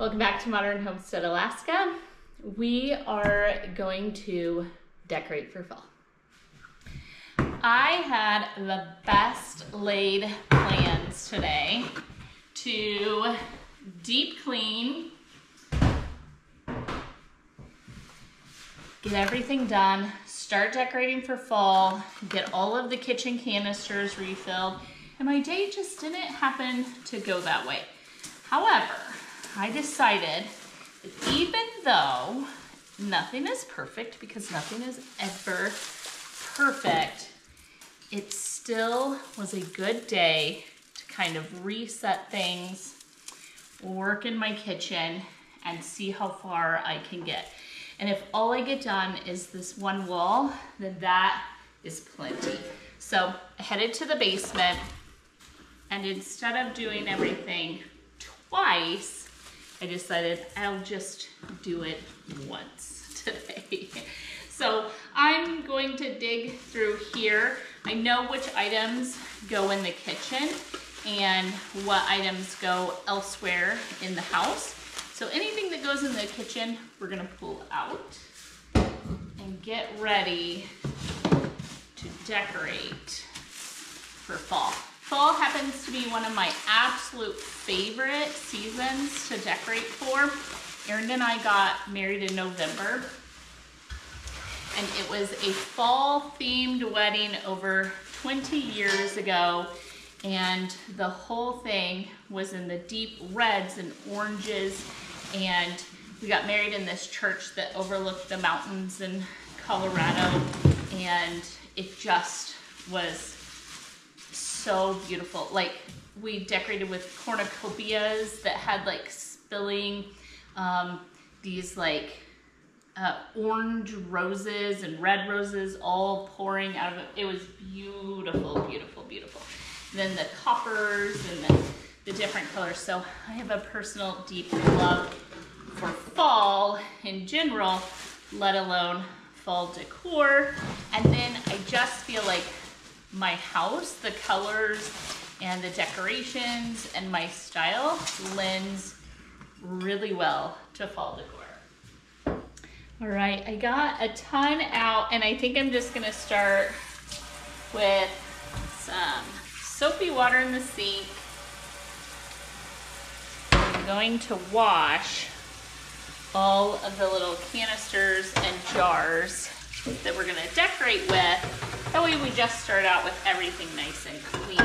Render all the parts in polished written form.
Welcome back to Modern Homestead, Alaska. We are going to decorate for fall. I had the best laid plans today to deep clean, get everything done, start decorating for fall, get all of the kitchen canisters refilled, and my day just didn't happen to go that way. However, I decided that even though nothing is perfect, because nothing is ever perfect, it still was a good day to kind of reset things, work in my kitchen, and see how far I can get. And if all I get done is this one wall, then that is plenty. So I headed to the basement, and instead of doing everything twice, I decided I'll just do it once today. So I'm going to dig through here. I know which items go in the kitchen and what items go elsewhere in the house. So anything that goes in the kitchen, we're gonna pull out and get ready to decorate for fall. Fall happens to be one of my absolute favorite seasons to decorate for. Erin and I got married in November, and it was a fall themed wedding over 20 years ago, and the whole thing was in the deep reds and oranges, and we got married in this church that overlooked the mountains in Colorado, and it just was so beautiful. Like, we decorated with cornucopias that had like spilling these like orange roses and red roses all pouring out of it. It was beautiful, beautiful, beautiful. And then the coppers and the different colors. So I have a personal deep love for fall in general, let alone fall decor. And then I just feel like my house, the colors and the decorations and my style lends really well to fall decor. All right, I got a ton out, and I think I'm just gonna start with some soapy water in the sink. I'm going to wash all of the little canisters and jars that we're gonna decorate with. That way we just start out with everything nice and clean.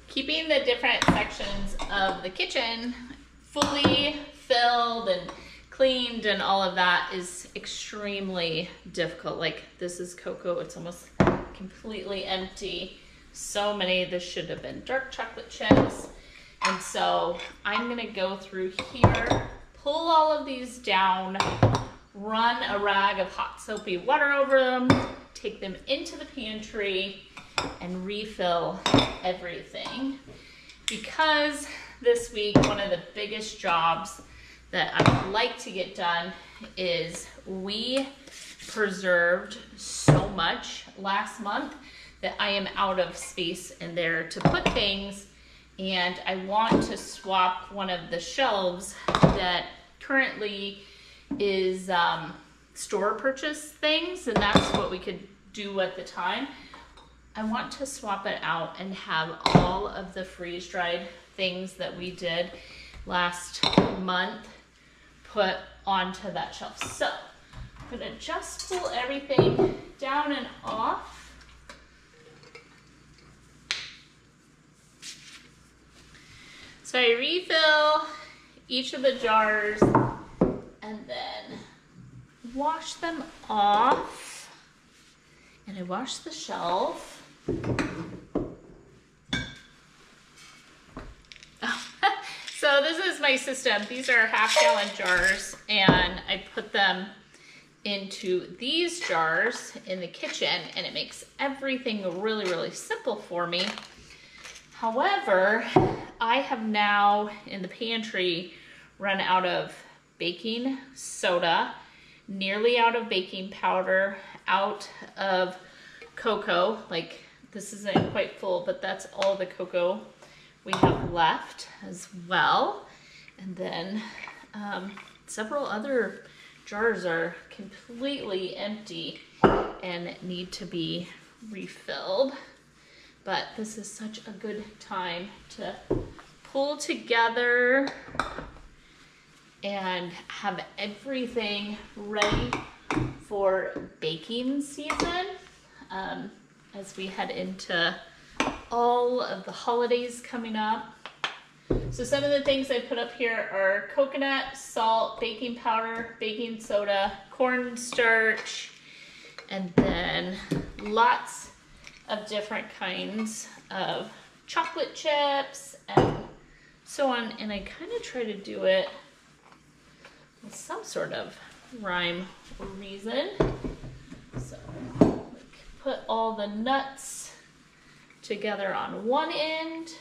Keeping the different sections of the kitchen fully filled and cleaned and all of that is extremely difficult. Like, this is cocoa, it's almost completely empty. So many, this should have been dark chocolate chips. And so I'm gonna go through here, pull all of these down, run a rag of hot soapy water over them, take them into the pantry, and refill everything. Because this week, one of the biggest jobs that I would like to get done is we preserved so much last month that I am out of space in there to put things, and I want to swap one of the shelves that currently is store purchase things, and that's what we could do at the time. I want to swap it out and have all of the freeze-dried things that we did last month put onto that shelf. So I'm gonna just pull everything down and off. So I refill each of the jars and then wash them off, and I wash the shelf. So this is my system. These are half-gallon jars, and I put them into these jars in the kitchen, and it makes everything really, really simple for me. However, I have now in the pantry run out of baking soda, nearly out of baking powder, out of cocoa. Like, this isn't quite full, but that's all the cocoa we have left as well. And then several other jars are completely empty and need to be refilled. But this is such a good time to pull together and have everything ready for baking season as we head into all of the holidays coming up. So some of the things I put up here are coconut, salt, baking powder, baking soda, cornstarch, and then lots of different kinds of chocolate chips and so on. And I kind of try to do it with some sort of rhyme or reason. So put all the nuts together on one end.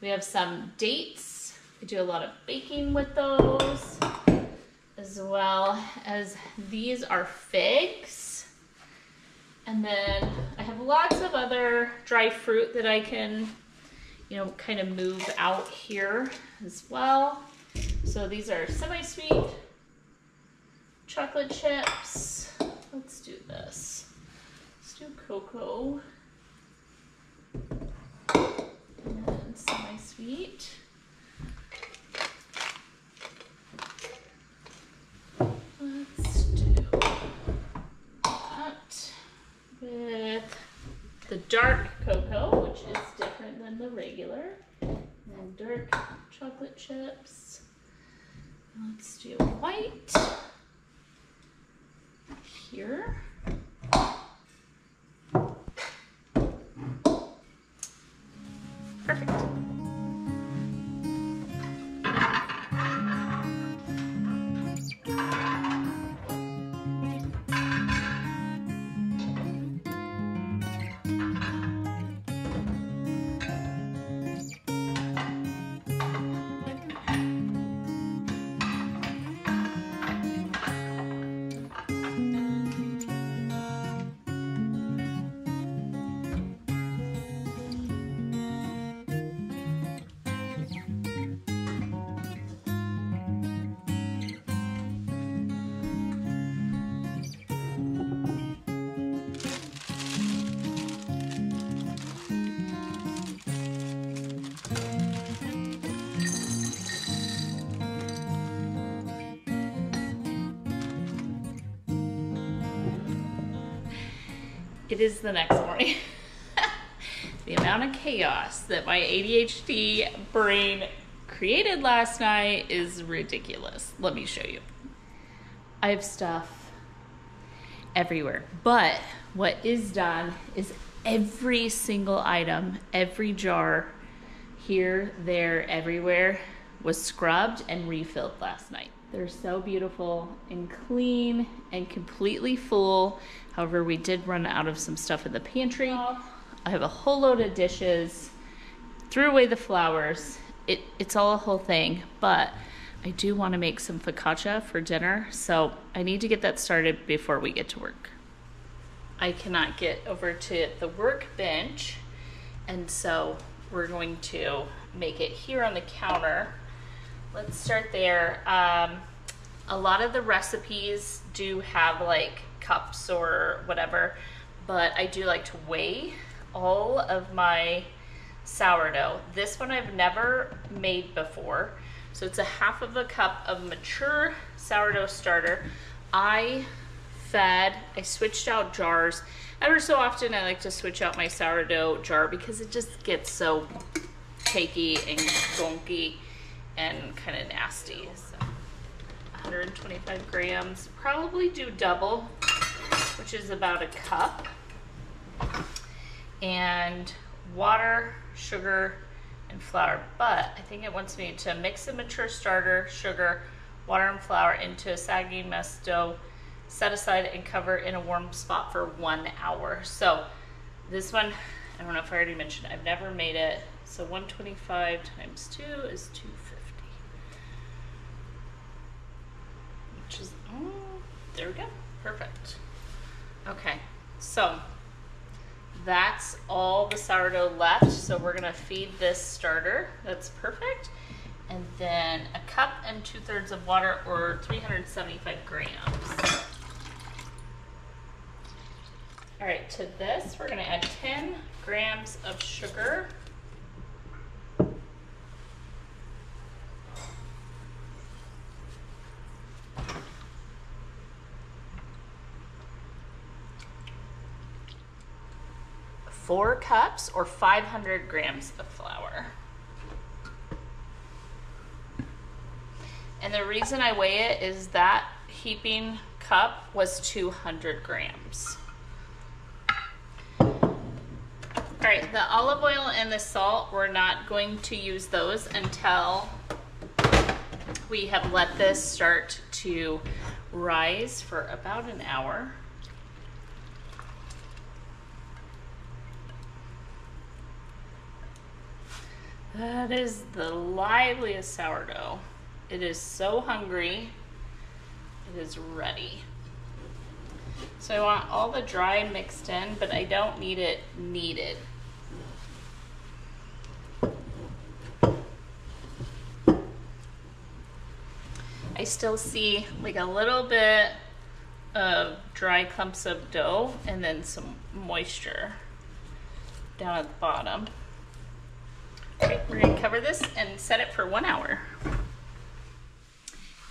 We have some dates. I do a lot of baking with those, as well as these are figs. And then I have lots of other dry fruit that I can, you know, kind of move out here as well. So these are semi-sweet chocolate chips. Let's do this. Let's do cocoa. And semi-sweet. Let's do that with the dark cocoa, which is different than the regular. And dark chocolate chips. Let's do white here. Perfect. It is the next morning. The amount of chaos that my ADHD brain created last night is ridiculous. Let me show you. I have stuff everywhere, but what is done is every single item, every jar, here, there, everywhere, was scrubbed and refilled last night. They're so beautiful and clean and completely full. However, we did run out of some stuff in the pantry. I have a whole load of dishes, threw away the flowers. It's all a whole thing, but I do want to make some focaccia for dinner, so I need to get that started before we get to work. I cannot get over to the workbench, and so we're going to make it here on the counter. Let's start there. A lot of the recipes do have like cups or whatever, but I do like to weigh all of my sourdough. This one I've never made before. So it's a half of a cup of mature sourdough starter. I switched out jars. Ever so often I like to switch out my sourdough jar because it just gets so cakey and gunky and kind of nasty. So 125 grams, probably do double, which is about a cup. And water, sugar, and flour. But I think it wants me to mix the mature starter, sugar, water, and flour into a sagging mess dough, set aside and cover in a warm spot for 1 hour. So this one, I don't know if I already mentioned, I've never made it. So 125 times 2 is 250. Which is, oh, there we go, perfect. Okay, so that's all the sourdough left. So we're gonna feed this starter. That's perfect. And then a cup and 2/3 of water, or 375 grams. All right, to this, we're gonna add 10 grams of sugar. Four cups, or 500 grams of flour. And the reason I weigh it is that heaping cup was 200 grams. All right, the olive oil and the salt, we're not going to use those until we have let this start to rise for about an hour. That is the liveliest sourdough. It is so hungry. It is ready. So I want all the dry mixed in, but I don't need it kneaded. I still see like a little bit of dry clumps of dough and then some moisture down at the bottom. Okay, we're gonna cover this and set it for 1 hour.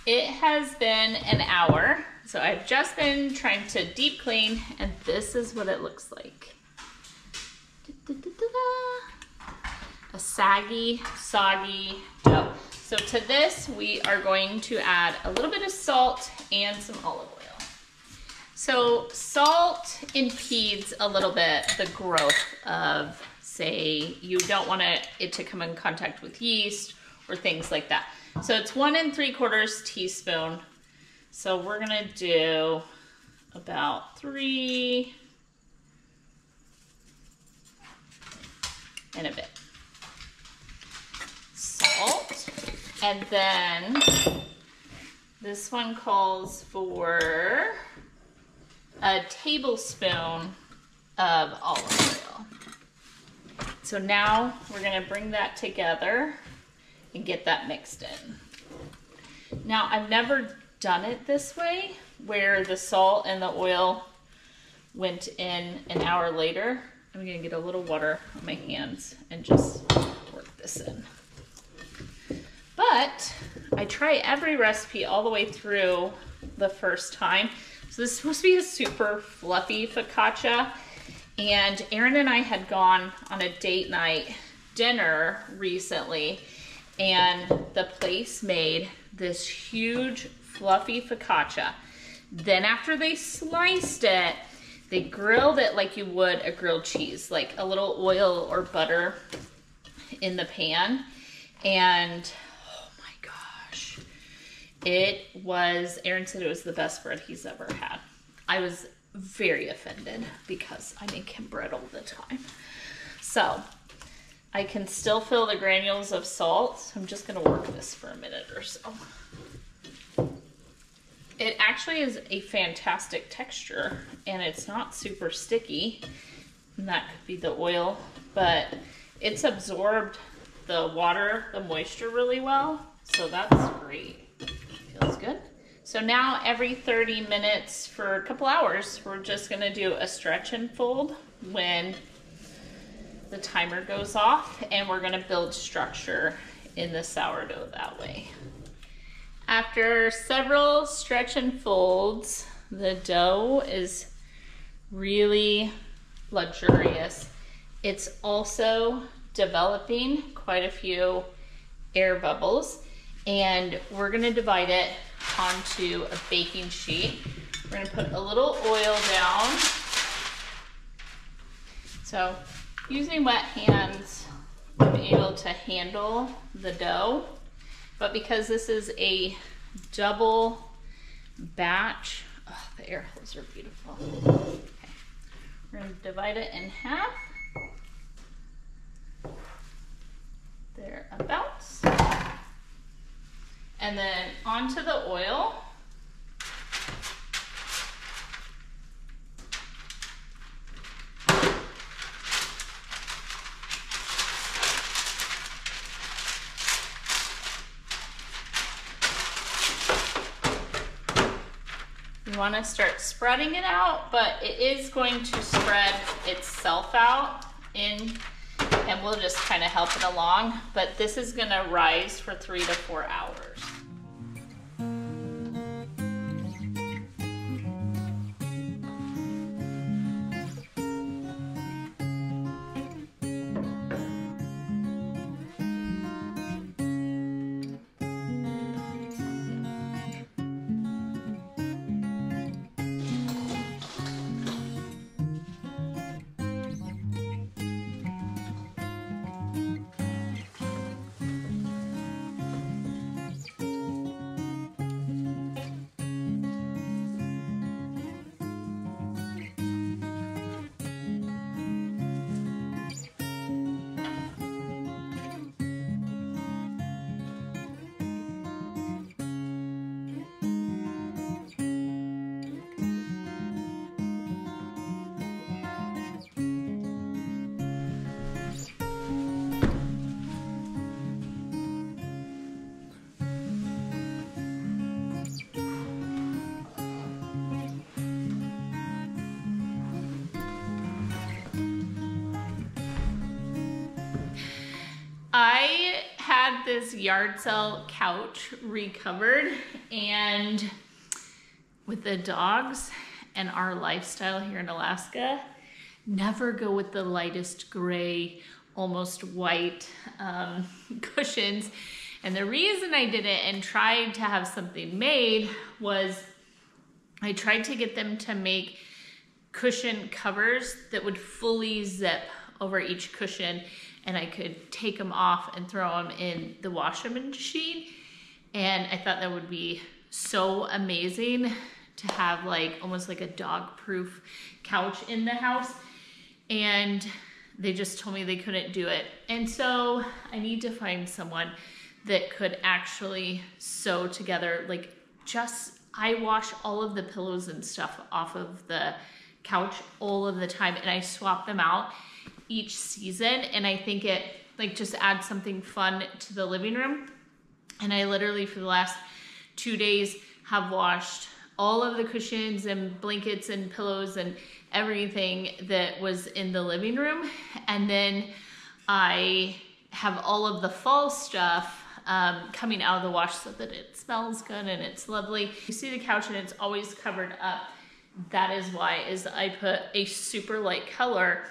It has been an hour, so I've just been trying to deep clean, and this is what it looks like. A saggy, soggy dough. So to this, we are going to add a little bit of salt and some olive oil. So salt impedes a little bit the growth of, say, you don't want it to come in contact with yeast or things like that. So it's 1 3/4 teaspoon. So we're gonna do about 3 and a bit. Salt. And then this one calls for a tablespoon of olive oil. So now we're gonna bring that together and get that mixed in. Now, I've never done it this way, where the salt and the oil went in an hour later. I'm gonna get a little water on my hands and just work this in. But I try every recipe all the way through the first time. So this is supposed to be a super fluffy focaccia. And Aaron and I had gone on a date night dinner recently, and the place made this huge fluffy focaccia. Then after they sliced it, they grilled it like you would a grilled cheese, like a little oil or butter in the pan. And oh my gosh, Aaron said it was the best bread he's ever had. I was very offended because I make him bread all the time. So I can still feel the granules of salt. So I'm just gonna work this for a minute or so. It actually is a fantastic texture, and it's not super sticky. And that could be the oil, but it's absorbed the water, the moisture really well. So that's great. Feels good. So now every 30 minutes for a couple hours, we're just gonna do a stretch and fold when the timer goes off, and we're gonna build structure in the sourdough that way. After several stretch and folds, the dough is really luxurious. It's also developing quite a few air bubbles, and we're gonna divide it onto a baking sheet. We're gonna put a little oil down. So using wet hands, I'm able to handle the dough, but because this is a double batch, oh, the air holes are beautiful. Okay. We're gonna divide it in half. Thereabouts. And then onto the oil. want to start spreading it out, but it is going to spread itself out in, and we'll just kind of help it along. But this is going to rise for 3 to 4 hours. I had this yard sale couch recovered, and with the dogs and our lifestyle here in Alaska, never go with the lightest gray, almost white cushions. And the reason I did it and tried to have something made was I tried to get them to make cushion covers that would fully zip over each cushion, and I could take them off and throw them in the washing machine. And I thought that would be so amazing to have like almost like a dog-proof couch in the house. And they just told me they couldn't do it. And so I need to find someone that could actually sew together, like I wash all of the pillows and stuff off of the couch all of the time, and I swap them out each season, and I think it like just adds something fun to the living room. And I literally for the last 2 days have washed all of the cushions and blankets and pillows and everything that was in the living room. And then I have all of the fall stuff coming out of the wash so that it smells good and it's lovely. You see the couch and it's always covered up. That is why I put a super light color.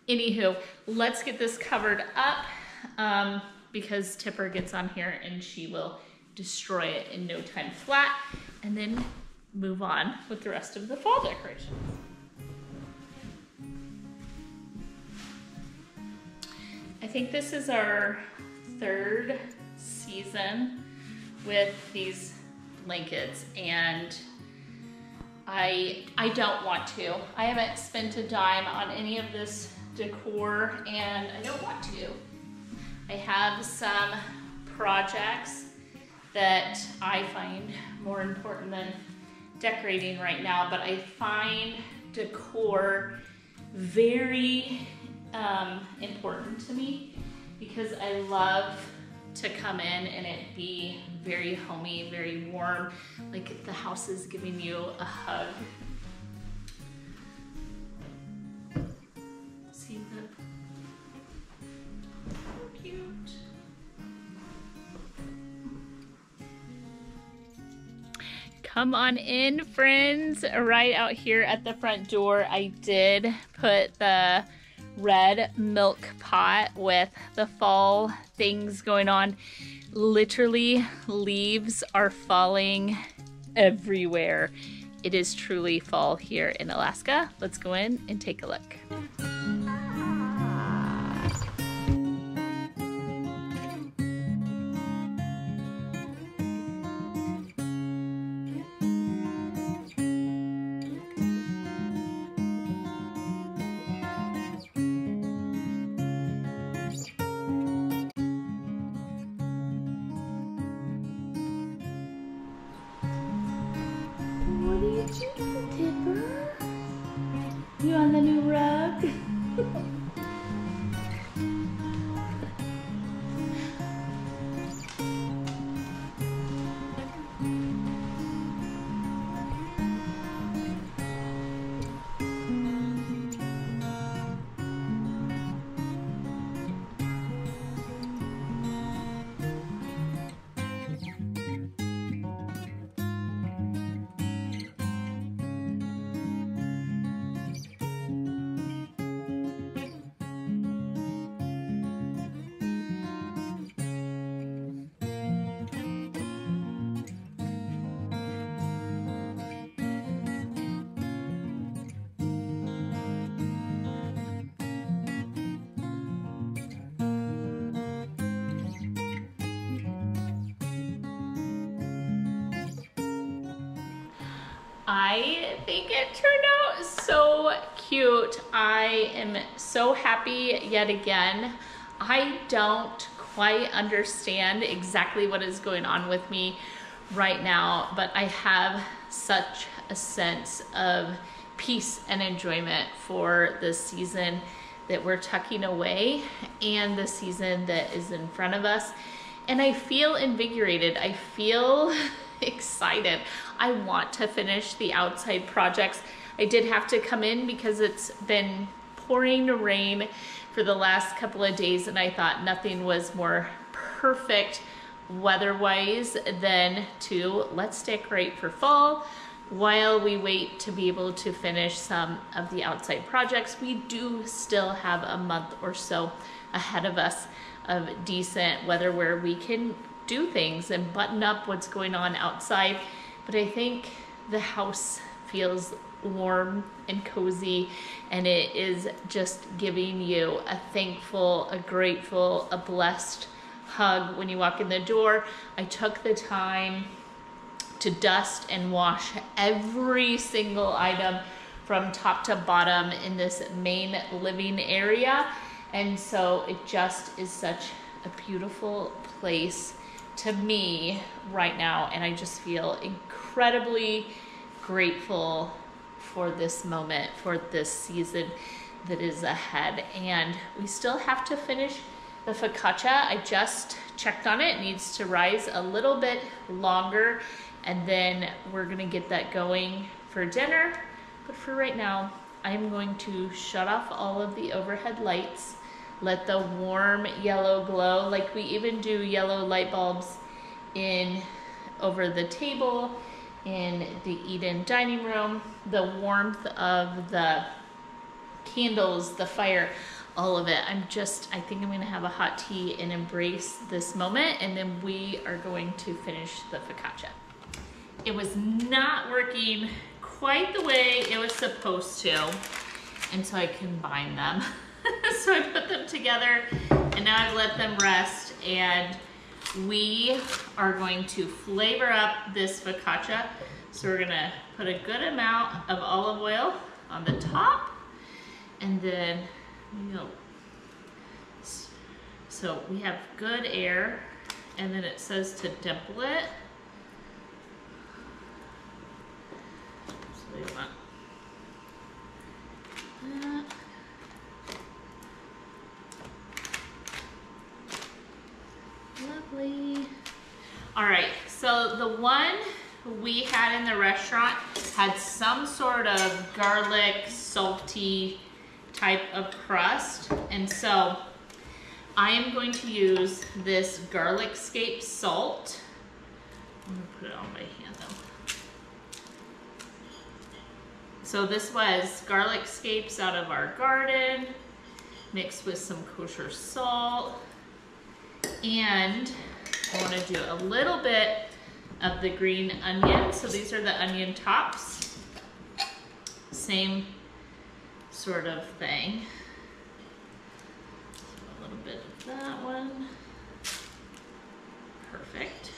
Anywho, let's get this covered up because Tipper gets on here and she will destroy it in no time flat, and then move on with the rest of the fall decorations. I think this is our 3rd season with these blankets, and I don't want to. I haven't spent a dime on any of this decor, and I don't want to. I have some projects that I find more important than decorating right now, but I find decor very important to me because I love to come in and it be very homey, very warm, like the house is giving you a hug. See that? So cute. Come on in, friends. Right out here at the front door, I did put the red milk pot with the fall things going on. Literally, leaves are falling everywhere. It is truly fall here in Alaska. Let's go in and take a look. You on the new rug? I think it turned out so cute. I am so happy yet again. I don't quite understand exactly what is going on with me right now, but I have such a sense of peace and enjoyment for the season that we're tucking away and the season that is in front of us. And I feel invigorated. I feel excited. I want to finish the outside projects. I did have to come in because it's been pouring rain for the last couple of days, and I thought nothing was more perfect weather-wise than to let's decorate for fall while we wait to be able to finish some of the outside projects. We do still have a month or so ahead of us of decent weather where we can do things and button up what's going on outside. But I think the house feels warm and cozy, and it is just giving you a thankful, a grateful, a blessed hug when you walk in the door. I took the time to dust and wash every single item from top to bottom in this main living area. And so it just is such a beautiful place to me right now. And I just feel incredibly grateful for this moment, for this season that is ahead. And we still have to finish the focaccia. I just checked on it. It needs to rise a little bit longer, and then we're gonna get that going for dinner. But for right now, I'm going to shut off all of the overhead lights, let the warm yellow glow, like we even do yellow light bulbs in over the table in the eat-in dining room, the warmth of the candles, the fire, all of it. I think I'm gonna have a hot tea and embrace this moment, and then we are going to finish the focaccia. It was not working quite the way it was supposed to, and so I combined them. So I put them together, and now I've let them rest, and we are going to flavor up this focaccia. So we're gonna put a good amount of olive oil on the top, and then, so we have good air, and then it says to dimple it. So we want that. Lovely. All right, so the one we had in the restaurant had some sort of garlic, salty type of crust. And so I am going to use this garlic scape salt. I'm gonna put it on my hand though. So this was garlic scapes out of our garden, mixed with some kosher salt. And I want to do a little bit of the green onion. So these are the onion tops. Same sort of thing. So a little bit of that one. Perfect.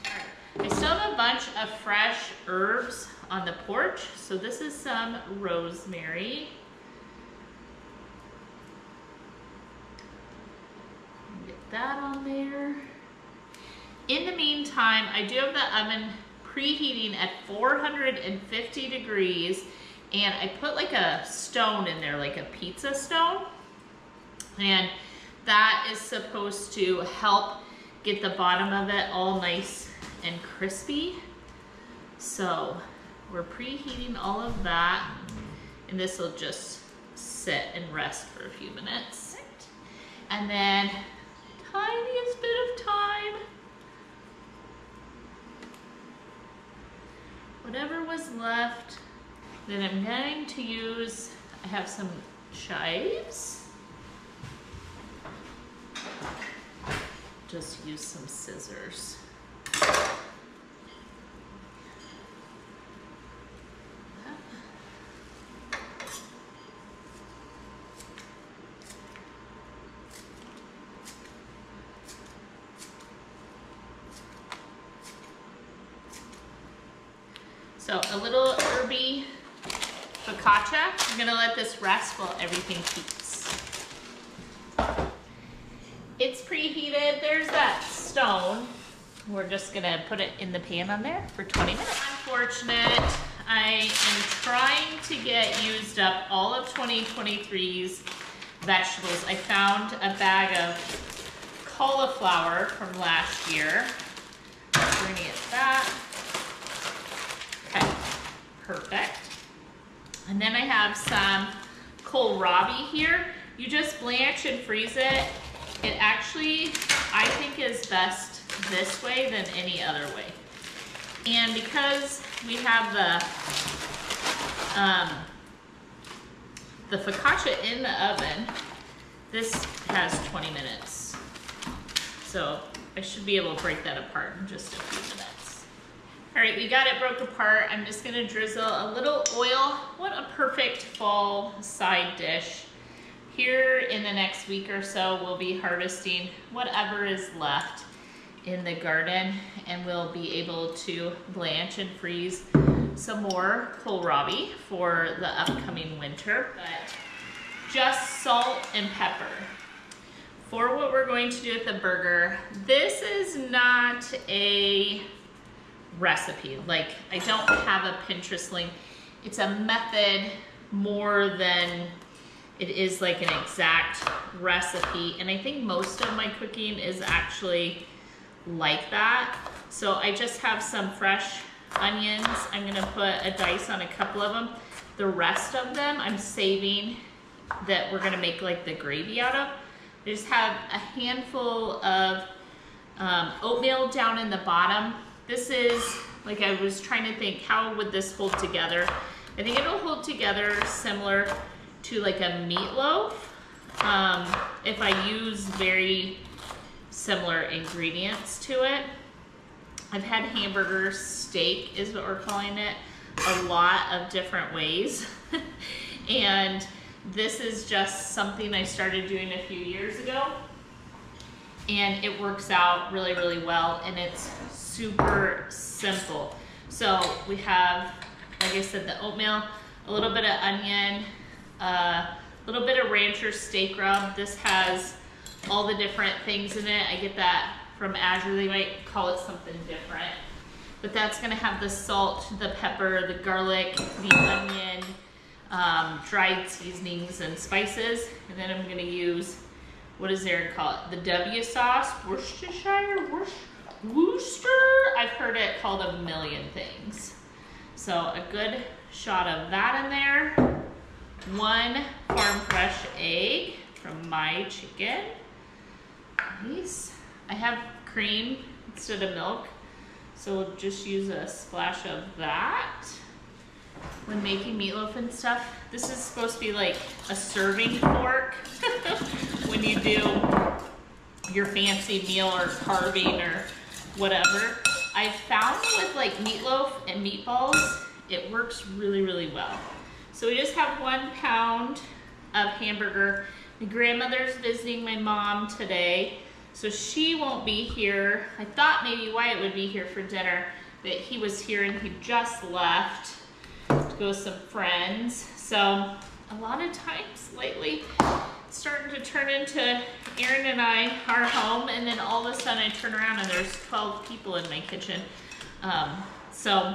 All right. I still have a bunch of fresh herbs on the porch. So this is some rosemary. That on there. In the meantime, I do have the oven preheating at 450 degrees, and I put like a stone in there, like a pizza stone, and that is supposed to help get the bottom of it all nice and crispy. So we're preheating all of that, and this will just sit and rest for a few minutes. And then tiniest bit of time, whatever was left, then I'm going to use, I have some chives, just use some scissors. So a little herby focaccia. I'm gonna let this rest while everything heats. It's preheated. There's that stone. We're just gonna put it in the pan on there for 20 minutes. Unfortunate, I am trying to get used up all of 2023's vegetables. I found a bag of cauliflower from last year. Bringing it back. Okay, perfect. And then I have some kohlrabi here. You just blanch and freeze it. It actually, I think, is best this way than any other way. And because we have the focaccia in the oven, this has 20 minutes. So I should be able to break that apart in just a few minutes. All right, we got it broke apart. I'm just gonna drizzle a little oil. What a perfect fall side dish. Here in the next week or so, we'll be harvesting whatever is left in the garden, and we'll be able to blanch and freeze some more kohlrabi for the upcoming winter. But just salt and pepper. For what we're going to do with the burger, this is not a recipe. Like, I don't have a Pinterest link. It's a method more than it is like an exact recipe. And I think most of my cooking is actually like that. So I just have some fresh onions. I'm gonna put a dice on a couple of them. The rest of them I'm saving that we're gonna make like the gravy out of. I just have a handful of oatmeal down in the bottom. This is, like, I was trying to think, how would this hold together? I think it'll hold together similar to like a meatloaf if I use very similar ingredients to it. I've had hamburger steak is what we're calling it a lot of different ways. And this is just something I started doing a few years ago, and it works out really, really well, and it's super simple. So we have, like I said, the oatmeal, a little bit of onion, a little bit of rancher steak rub. This has all the different things in it. I get that from AZURE. They might call it something different, but that's gonna have the salt, the pepper, the garlic, the onion, dried seasonings and spices. And then I'm gonna use, what is there to call it? The W sauce, Worcestershire, Worcester. I've heard it called a million things. So a good shot of that in there. One farm fresh egg from my chicken. Nice. I have cream instead of milk, so we'll just use a splash of that. When making meatloaf and stuff, this is supposed to be like a serving fork when you do your fancy meal or carving or whatever. I've found with like meatloaf and meatballs, it works really, really well. So we just have 1 pound of hamburger. My grandmother's visiting my mom today, so she won't be here. I thought maybe Wyatt would be here for dinner, but he was here and he just left to go with some friends. So a lot of times lately, it's starting to turn into Aaron and I, our home, and then all of a sudden I turn around and there's 12 people in my kitchen. So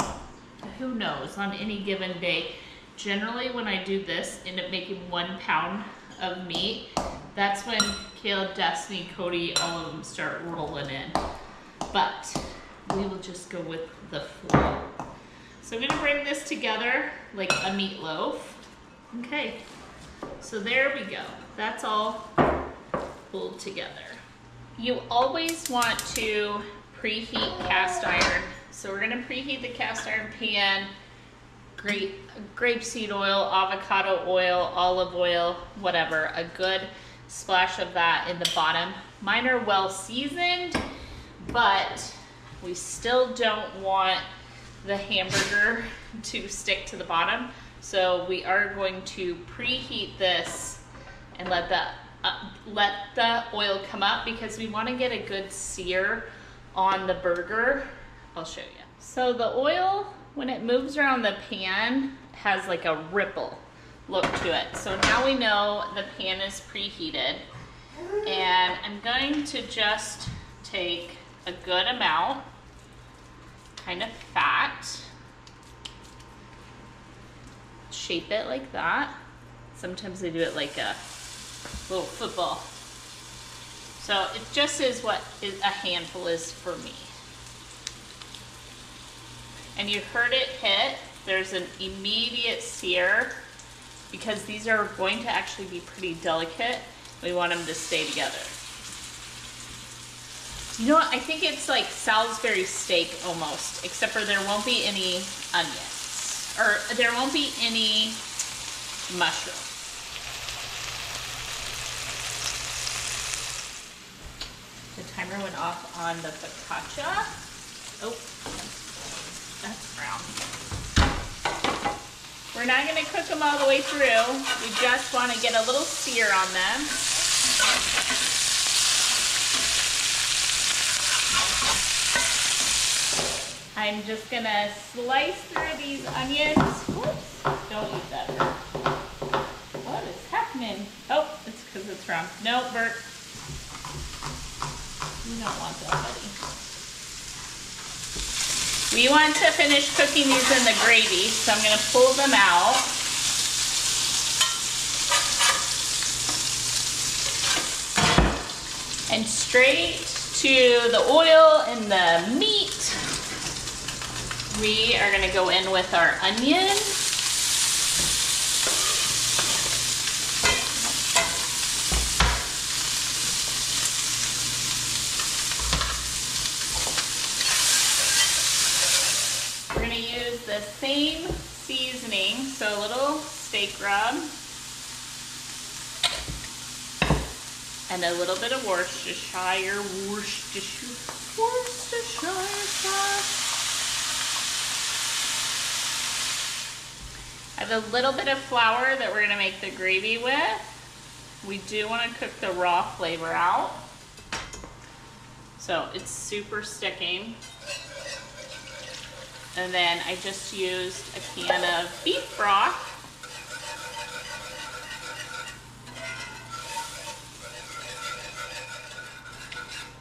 who knows, on any given day. Generally when I do this, end up making 1 pound of meat. That's when Caleb, Destiny, Cody, all of them start rolling in. But we will just go with the flow. So I'm gonna bring this together like a meatloaf. Okay, so there we go. That's all pulled together. You always want to preheat cast iron. So we're gonna preheat the cast iron pan, grapeseed oil, avocado oil, olive oil, whatever, a good splash of that in the bottom. Mine are well seasoned, but we still don't want the hamburger to stick to the bottom. So we are going to preheat this and let the oil come up because we want to get a good sear on the burger. I'll show you. So the oil when it moves around the pan, has like a ripple look to it. So now we know the pan is preheated. And I'm going to just take a good amount, kind of fat, shape it like that. Sometimes they do it like a little football. So it just is what a handful is for me. And you heard it hit. There's an immediate sear because these are going to actually be pretty delicate. We want them to stay together. You know what? I think it's like Salisbury steak almost, except for there won't be any onions, or there won't be any mushroom. The timer went off on the focaccia. Oh, that's brown. We're not going to cook them all the way through. We just want to get a little sear on them. I'm just going to slice through these onions. Whoops, don't eat that, Bert. What is happening? Oh, it's because it's wrong. No, Bert. You don't want that, buddy. We want to finish cooking these in the gravy, so I'm going to pull them out. And straight to the oil and the meat, we are going to go in with our onion. The same seasoning, so a little steak rub and a little bit of Worcestershire sauce. I have a little bit of flour that we're going to make the gravy with. We do want to cook the raw flavor out, so it's super sticking. And then I just used a can of beef broth.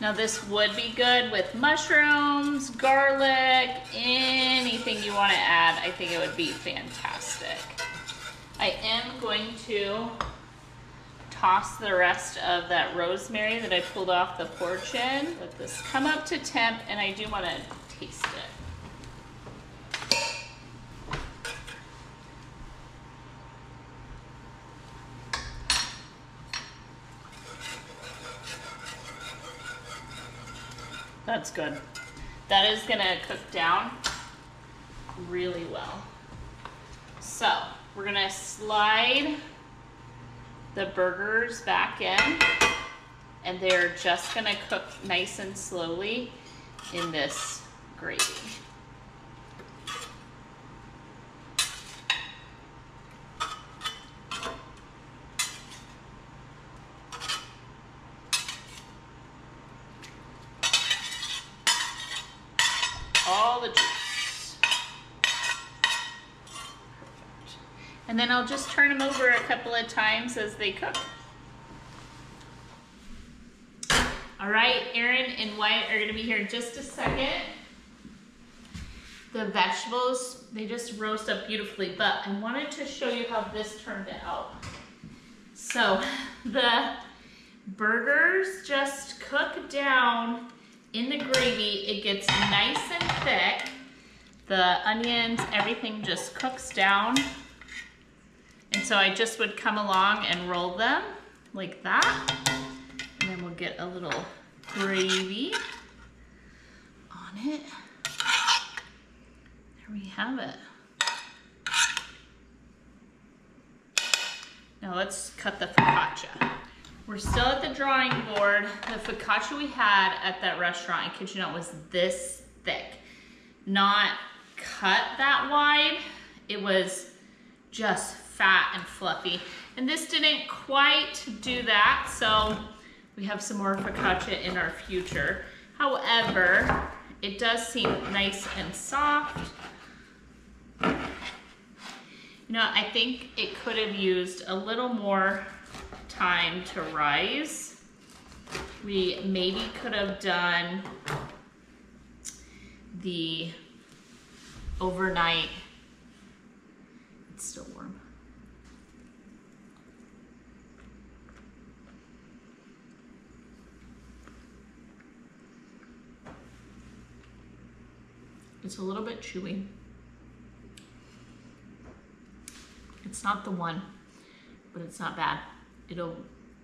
Now this would be good with mushrooms, garlic, anything you want to add. I think it would be fantastic. I am going to toss the rest of that rosemary that I pulled off the porch in. Let this come up to temp, and I do want to taste it. That's good. That is gonna cook down really well. So we're gonna slide the burgers back in, and they're just gonna cook nice and slowly in this gravy. All the juice. Perfect. And then I'll just turn them over a couple of times as they cook. All right, Aaron and Wyatt are gonna be here in just a second. The vegetables, they just roast up beautifully, but I wanted to show you how this turned out. So the burgers just cook down in the gravy. It gets nice and thick. The onions, everything just cooks down. And so I just would come along and roll them like that. And then we'll get a little gravy on it. There we have it. Now let's cut the focaccia. We're still at the drawing board. The focaccia we had at that restaurant, I kid you not, was this thick. Not cut that wide. It was just fat and fluffy. And this didn't quite do that, so we have some more focaccia in our future. However, it does seem nice and soft. You know, I think it could have used a little more time to rise. We maybe could have done the overnight. It's still warm. It's a little bit chewy. It's not the one, but it's not bad. It'll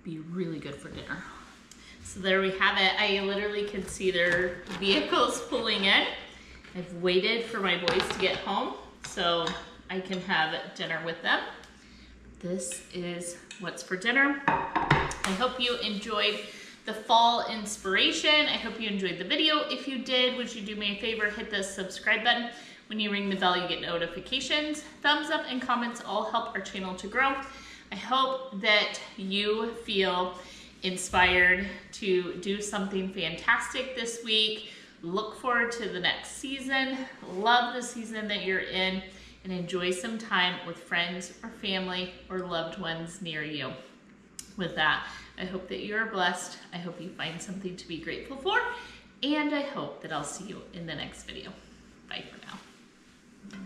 be really good for dinner. So there we have it. I literally can see their vehicles pulling in. I've waited for my boys to get home so I can have dinner with them. This is what's for dinner. I hope you enjoyed the fall inspiration. I hope you enjoyed the video. If you did, would you do me a favor, hit the subscribe button. When you ring the bell, you get notifications. Thumbs up and comments all help our channel to grow. I hope that you feel inspired to do something fantastic this week. Look forward to the next season. Love the season that you're in, and enjoy some time with friends or family or loved ones near you. With that, I hope that you are blessed. I hope you find something to be grateful for, and I hope that I'll see you in the next video. Bye for now.